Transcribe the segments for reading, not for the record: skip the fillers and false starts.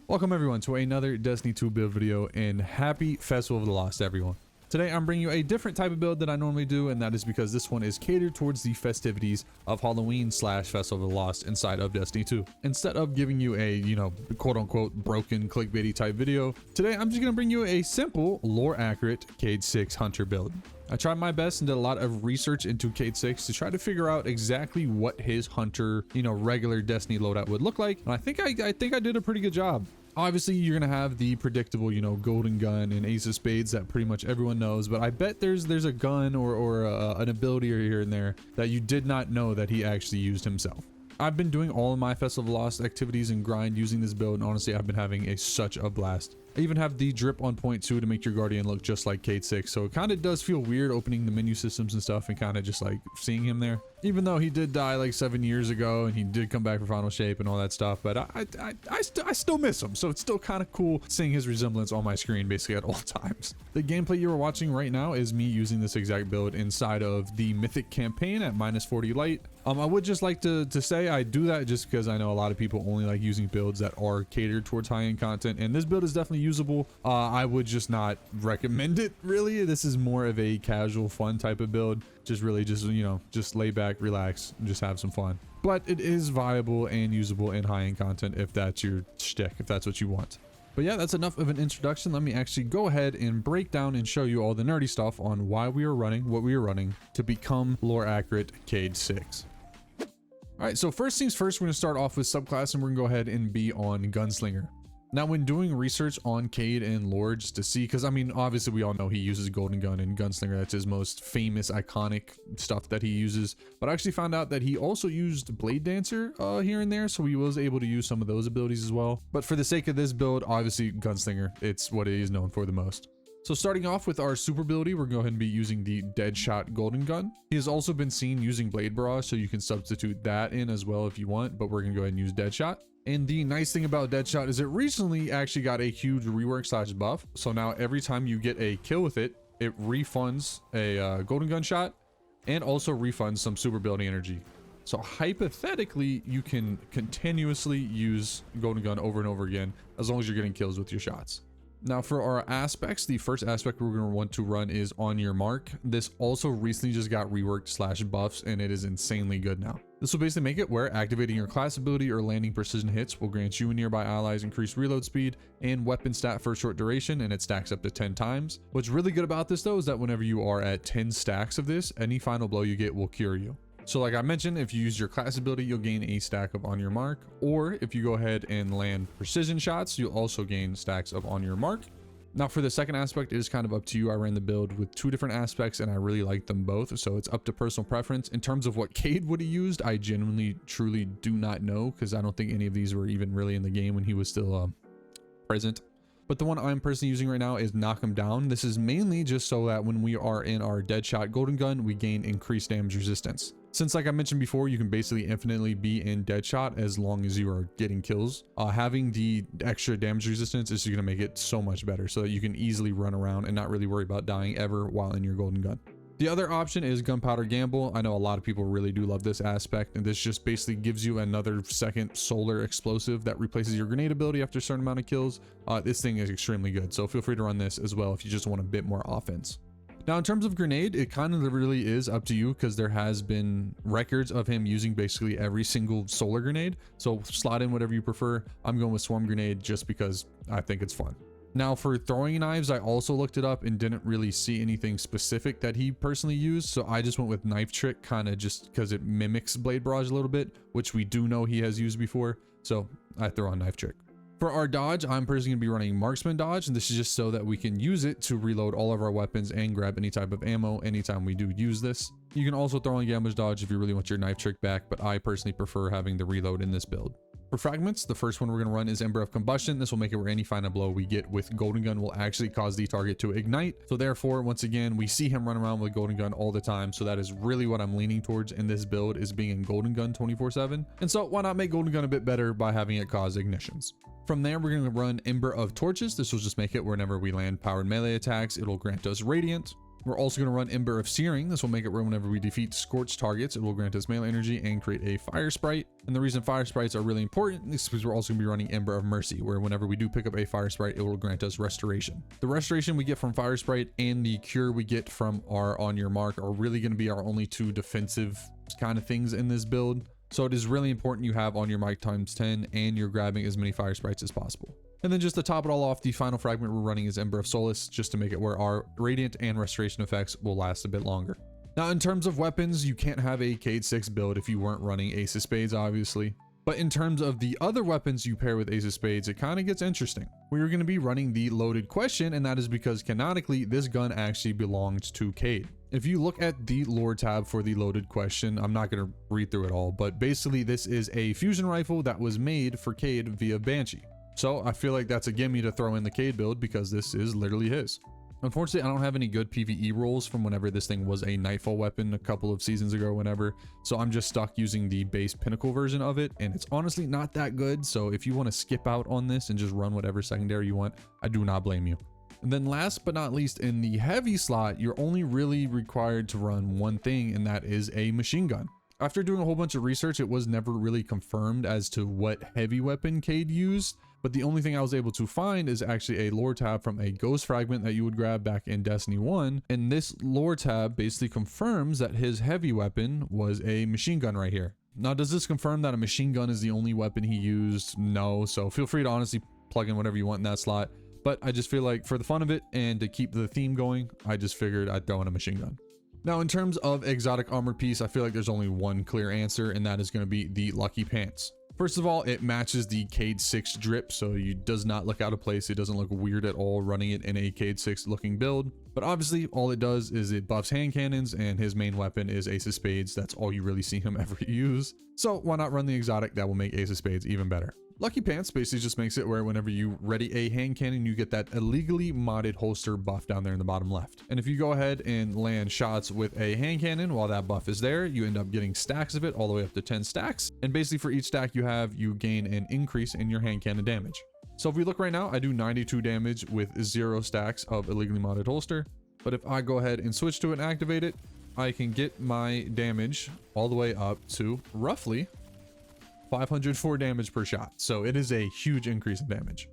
Welcome everyone to another Destiny 2 build video, and happy Festival of the Lost everyone. Today I'm bringing you a different type of build than I normally do, and that is because this one is catered towards the festivities of Halloween / Festival of the Lost inside of Destiny 2. Instead of giving you a, quote unquote broken clickbaity type video, today I'm just going to bring you a simple, lore accurate Cayde-6 hunter build. I tried my best and did a lot of research into Cayde-6 to try to figure out exactly what his hunter, regular Destiny loadout would look like. And I think I did a pretty good job. Obviously, you're gonna have the predictable, golden gun and ace of spades that pretty much everyone knows. But I bet there's a gun or an ability here and there that you did not know that he actually used himself. I've been doing all of my Festival of the Lost activities and grind using this build, and honestly, I've been having such a blast. I even have the drip on point 2 to make your guardian look just like Cayde-6, so it kind of does feel weird opening the menu systems and stuff and kind of just like seeing him there. Even though he did die like 7 years ago and he did come back for final shape and all that stuff, but I still miss him, so it's still kind of cool seeing his resemblance on my screen basically at all times. The gameplay you are watching right now is me using this exact build inside of the mythic campaign at -40 light. I would just like to say I do that just because I know a lot of people only like using builds that are catered towards high-end content, and this build is definitely usable. I would just not recommend it, really. This is more of a casual, fun type of build. Just lay back, relax, and just have some fun. But it is viable and usable in high-end content if that's your shtick, if that's what you want. But yeah, that's enough of an introduction. Let me actually go ahead and break down and show you all the nerdy stuff on why we are running what we are running to become lore accurate Cayde-6. All right, so first things first, we're going to start off with subclass, and we're going to go ahead and be on Gunslinger. Now, when doing research on Cayde and lore, just to see, because I mean, obviously we all know he uses Golden Gun and Gunslinger. That's his most famous, iconic stuff that he uses. But I actually found out that he also used Blade Dancer here and there, so he was able to use some of those abilities as well. But for the sake of this build, obviously Gunslinger, it's what he is known for the most. So starting off with our super ability, we're going to go ahead and be using the Deadshot Golden Gun. He has also been seen using Blade Barrage, so you can substitute that in as well if you want, but we're going to go ahead and use Deadshot. And the nice thing about Deadshot is it recently actually got a huge rework / buff. So now every time you get a kill with it, it refunds a Golden Gun shot and also refunds some super ability energy. So hypothetically, you can continuously use Golden Gun over and over again as long as you're getting kills with your shots. Now for our aspects, the first aspect we're going to want to run is On Your Mark. This also recently just got reworked / buffs, and it is insanely good now. This will basically make it where activating your class ability or landing precision hits will grant you and nearby allies increased reload speed and weapon stat for a short duration, and it stacks up to 10 times. What's really good about this though is that whenever you are at 10 stacks of this, any final blow you get will cure you. So like I mentioned, if you use your class ability, you'll gain a stack of On Your Mark, or if you go ahead and land precision shots, you'll also gain stacks of On Your Mark. Now for the second aspect, it is kind of up to you. I ran the build with 2 different aspects and I really like them both, so it's up to personal preference. In terms of what Cayde would have used, I genuinely truly do not know, because I don't think any of these were even really in the game when he was still present. But the one I'm personally using right now is Knock Him Down. This is mainly just so that when we are in our Deadshot Golden Gun, we gain increased damage resistance. Since like I mentioned before, you can basically infinitely be in Deadshot as long as you are getting kills. Having the extra damage resistance is going to make it so much better so that you can easily run around and not really worry about dying ever while in your Golden Gun. The other option is Gunpowder Gamble. I know a lot of people really do love this aspect, and this just basically gives you another second solar explosive that replaces your grenade ability after a certain amount of kills. This thing is extremely good, so feel free to run this as well if you just want a bit more offense. Now in terms of grenade, it kind of really is up to you, because there has been records of him using basically every single solar grenade, so slot in whatever you prefer. I'm going with Swarm Grenade just because I think it's fun. Now for throwing knives, I also looked it up and didn't really see anything specific that he personally used, so I just went with Knife Trick, kind of just because it mimics Blade Barrage a little bit, which we do know he has used before, so I throw on Knife Trick. For our dodge, I'm personally going to be running Marksman Dodge, and this is just so that we can use it to reload all of our weapons and grab any type of ammo anytime we do use this. You can also throw on Gamblers Dodge if you really want your Knife Trick back, but I personally prefer having the reload in this build. For fragments, the first one we're going to run is Ember of Combustion. This will make it where any final blow we get with Golden Gun will actually cause the target to ignite. So therefore, once again, we see him run around with Golden Gun all the time. So that is really what I'm leaning towards in this build, is being in Golden Gun 24/7. And so why not make Golden Gun a bit better by having it cause ignitions? From there, we're going to run Ember of Torches. This will just make it whenever we land powered melee attacks, it'll grant us Radiant. We're also going to run Ember of Searing. This will make it where whenever we defeat scorched targets, it will grant us melee energy and create a fire sprite. And the reason fire sprites are really important is because we're also going to be running Ember of Mercy, where whenever we do pick up a fire sprite, it will grant us restoration. The restoration we get from fire sprite and the cure we get from our on your mark are really going to be our only two defensive kind of things in this build. So it is really important you have on your mark times 10 and you're grabbing as many fire sprites as possible. And then just to top it all off, the final fragment we're running is Ember of Solace, just to make it where our radiant and restoration effects will last a bit longer. Now, in terms of weapons, you can't have a Cayde-6 build if you weren't running Ace of Spades, obviously. But in terms of the other weapons you pair with Ace of Spades, it kind of gets interesting. We're going to be running the Loaded Question, and that is because canonically, this gun actually belongs to Cayde. If you look at the lore tab for the Loaded Question, I'm not going to read through it all, but basically this is a fusion rifle that was made for Cayde via Banshee. So I feel like that's a gimme to throw in the Cayde build because this is literally his. Unfortunately, I don't have any good PvE rolls from whenever this thing was a Nightfall weapon a couple of seasons ago, whenever. So I'm just stuck using the base Pinnacle version of it, and it's honestly not that good. So if you want to skip out on this and just run whatever secondary you want, I do not blame you. And then last but not least, in the heavy slot, you're only really required to run one thing, and that is a machine gun. After doing a whole bunch of research, it was never really confirmed as to what heavy weapon Cayde used, but the only thing I was able to find is actually a lore tab from a ghost fragment that you would grab back in Destiny 1, and this lore tab basically confirms that his heavy weapon was a machine gun right here. Now, does this confirm that a machine gun is the only weapon he used? No, so feel free to honestly plug in whatever you want in that slot, but I just feel like for the fun of it and to keep the theme going, I just figured I'd throw in a machine gun. Now, in terms of exotic armor piece, I feel like there's only one clear answer, and that is going to be the Lucky Pants. First of all, it matches the Cayde-6 drip, so it does not look out of place. It doesn't look weird at all running it in a Cayde-6 looking build. But obviously, all it does is it buffs hand cannons, and his main weapon is Ace of Spades. That's all you really see him ever use. So why not run the exotic? That will make Ace of Spades even better. Lucky Pants basically just makes it where whenever you ready a hand cannon, you get that illegally modded holster buff down there in the bottom left. And if you go ahead and land shots with a hand cannon while that buff is there, you end up getting stacks of it all the way up to 10 stacks. And basically for each stack you have, you gain an increase in your hand cannon damage. So if we look right now, I do 92 damage with 0 stacks of illegally modded holster. But if I go ahead and switch to it and activate it, I can get my damage all the way up to roughly 504 damage per shot. So it is a huge increase in damage.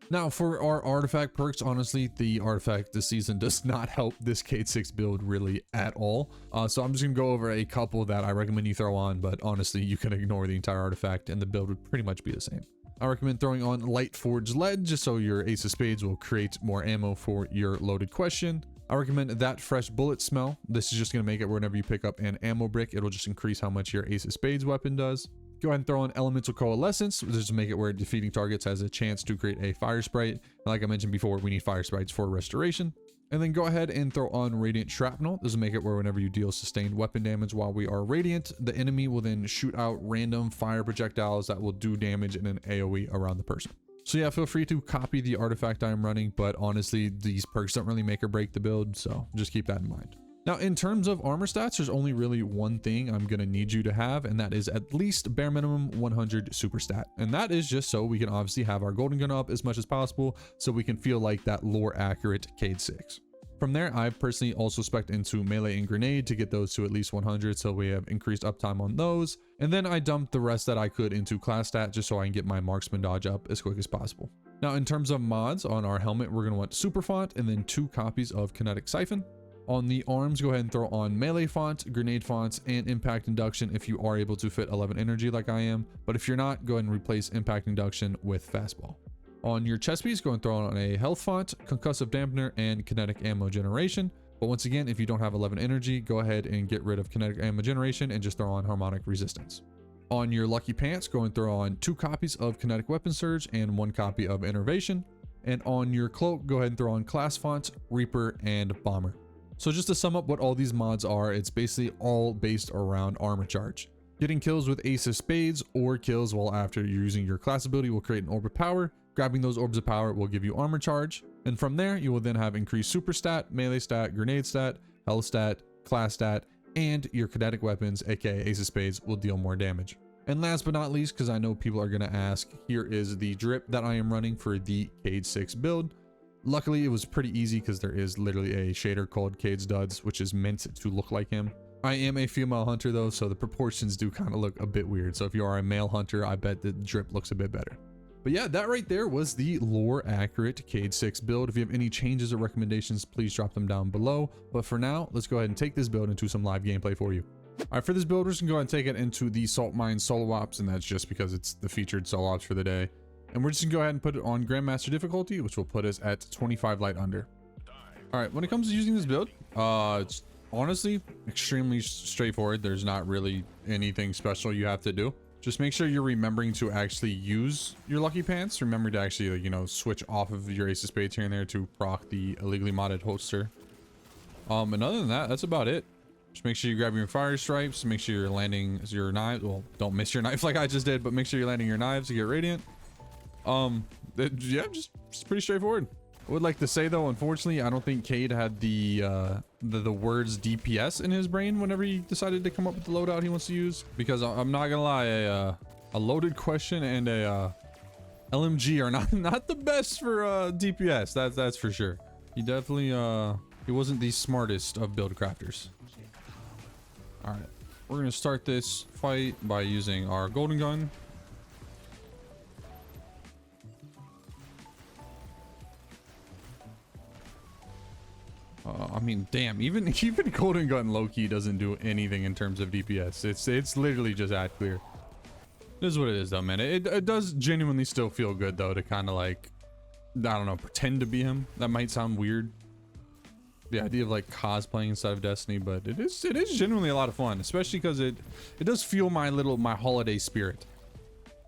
Now for our artifact perks, honestly, the artifact this season does not help this Cayde-6 build really at all. So I'm just gonna go over a couple that I recommend you throw on, but honestly, you can ignore the entire artifact and the build would pretty much be the same. I recommend throwing on Light Forged Lead just so your Ace of Spades will create more ammo for your Loaded Question. I recommend That Fresh Bullet Smell. This is just gonna make it whenever you pick up an ammo brick, it'll just increase how much your Ace of Spades weapon does. Go ahead and throw on Elemental Coalescence, just to make it where defeating targets has a chance to create a fire sprite. And like I mentioned before, we need fire sprites for restoration. And then go ahead and throw on Radiant Shrapnel. This will make it where whenever you deal sustained weapon damage while we are radiant, the enemy will then shoot out random fire projectiles that will do damage in an AoE around the person. So yeah, feel free to copy the artifact I'm running, but honestly, these perks don't really make or break the build, so just keep that in mind. Now, in terms of armor stats, there's only really one thing I'm going to need you to have, and that is at least bare minimum 100 super stat. And that is just so we can obviously have our golden gun up as much as possible, so we can feel like that lore accurate Cayde-6. From there, I personally also spec'd into melee and grenade to get those to at least 100, so we have increased uptime on those. And then I dumped the rest that I could into class stat just so I can get my marksman dodge up as quick as possible. Now, in terms of mods, on our helmet, we're going to want super font and then 2 copies of kinetic siphon. On the arms, go ahead and throw on melee font, grenade fonts, and impact induction if you are able to fit 11 energy like I am. But if you're not, go ahead and replace impact induction with fastball. On your chest piece, go and throw on a health font, concussive dampener, and kinetic ammo generation. But once again, if you don't have 11 energy, go ahead and get rid of kinetic ammo generation and just throw on harmonic resistance. On your lucky pants, go and throw on 2 copies of kinetic weapon surge and 1 copy of innervation. And on your cloak, go ahead and throw on class fonts, reaper, and bomber. So just to sum up what all these mods are, it's basically all based around armor charge. Getting kills with Ace of Spades or kills while after you're using your class ability will create an orb of power. Grabbing those orbs of power will give you armor charge. And from there, you will then have increased super stat, melee stat, grenade stat, health stat, class stat, and your kinetic weapons, aka Ace of Spades, will deal more damage. And last but not least, because I know people are going to ask, here is the drip that I am running for the Cayde-6 build. Luckily, it was pretty easy because there is literally a shader called Cayde's Duds, which is meant to look like him. I am a female hunter though, so the proportions do kind of look a bit weird. So if you are a male hunter, I bet the drip looks a bit better. But yeah, that right there was the lore accurate Cayde-6 build. If you have any changes or recommendations, please drop them down below. But for now, let's go ahead and take this build into some live gameplay for you. All right, for this build, we're just gonna go ahead and take it into the Salt Mine solo ops, and that's just because it's the featured solo ops for the day. And we're just gonna go ahead and put it on Grandmaster difficulty, which will put us at 25 light under. All right, when it comes to using this build, it's honestly extremely straightforward. There's not really anything special you have to do. Just make sure you're remembering to actually use your lucky pants. Remember to actually, like, you know, switch off of your ace of spades here and there to proc the illegally modded holster. And other than that, that's about it. Just make sure you grab your fire stripes. Make sure you're landing your knives. Well, don't miss your knife like I just did, but make sure you're landing your knives to get radiant. Yeah, just pretty straightforward. I would like to say though, unfortunately, I don't think Cayde had the words DPS in his brain whenever he decided to come up with the loadout he wants to use. Because I'm not gonna lie, a loaded question and a LMG are not the best for DPS. That's for sure. He definitely he wasn't the smartest of build crafters. All right, we're gonna start this fight by using our golden gun. I mean, damn, even golden gun low-key doesn't do anything in terms of DPS. It's literally just ad clear. It is what it is though, man. It does genuinely still feel good though to kind of like, I don't know, pretend to be him. That might sound weird, the idea of like cosplaying inside of Destiny, but it is genuinely a lot of fun, especially because it does feel my holiday spirit.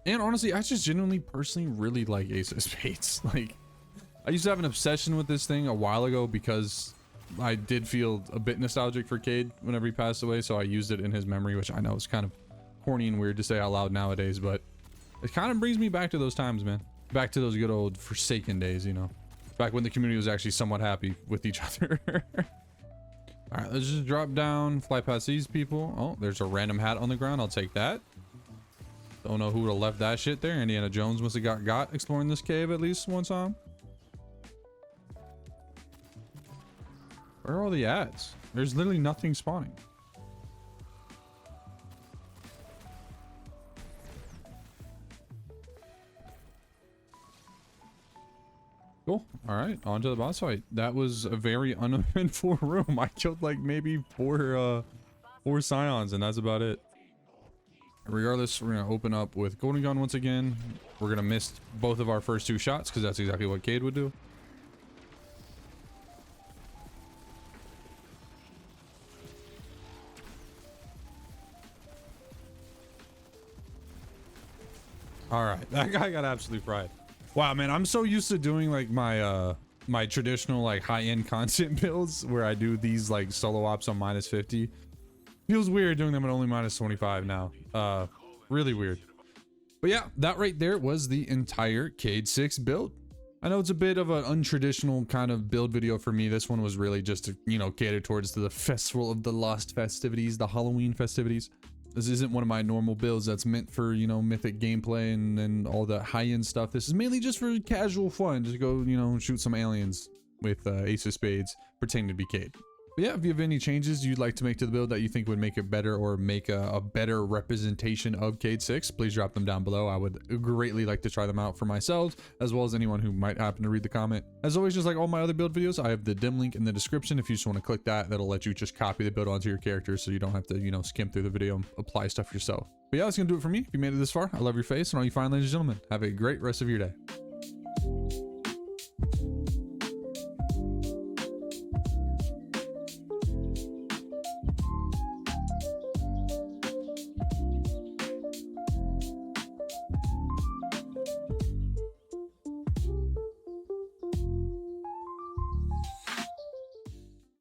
And honestly, I just genuinely personally really like Ace of Spades. Like, I used to have an obsession with this thing a while ago because I did feel a bit nostalgic for Cayde whenever he passed away, so I used it in his memory, which I know is kind of corny and weird to say out loud nowadays, but it kind of brings me back to those times, man. Back to those good old Forsaken days, you know, back when the community was actually somewhat happy with each other. All right, let's just drop down, fly past these people. Oh, there's a random hat on the ground. I'll take that. Don't know who would have left that shit there. Indiana Jones must have got exploring this cave at least one time. Where are all the ads? There's literally nothing spawning. Cool. All right, on to the boss fight. That was a very uneventful room. I killed like maybe four scions, and that's about it. Regardless, we're gonna open up with golden gun once again. We're gonna miss both of our first two shots because that's exactly what Cayde would do. All right, that guy got absolutely fried. Wow, man, I'm so used to doing like my my traditional like high-end content builds where I do these like solo ops on -50. Feels weird doing them at only -25 now. Really weird. But yeah, that right there was the entire Cayde-6 build. I know it's a bit of an untraditional kind of build video for me. This one was really just to, you know, cater towards the Festival of the Lost festivities, the Halloween festivities. This isn't one of my normal builds that's meant for, you know, mythic gameplay and all the high-end stuff. This is mainly just for casual fun. Just go, you know, shoot some aliens with Ace of Spades, pretending to be Cayde. But yeah, if you have any changes you'd like to make to the build that you think would make it better or make a better representation of Cayde-6, please drop them down below. I would greatly like to try them out for myself, as well as anyone who might happen to read the comment. As always, just like all my other build videos, I have the dim link in the description. If you just want to click that, that'll let you just copy the build onto your character so you don't have to, you know, skim through the video and apply stuff yourself. But yeah, that's gonna do it for me. If you made it this far, I love your face, and all you fine ladies and gentlemen, have a great rest of your day.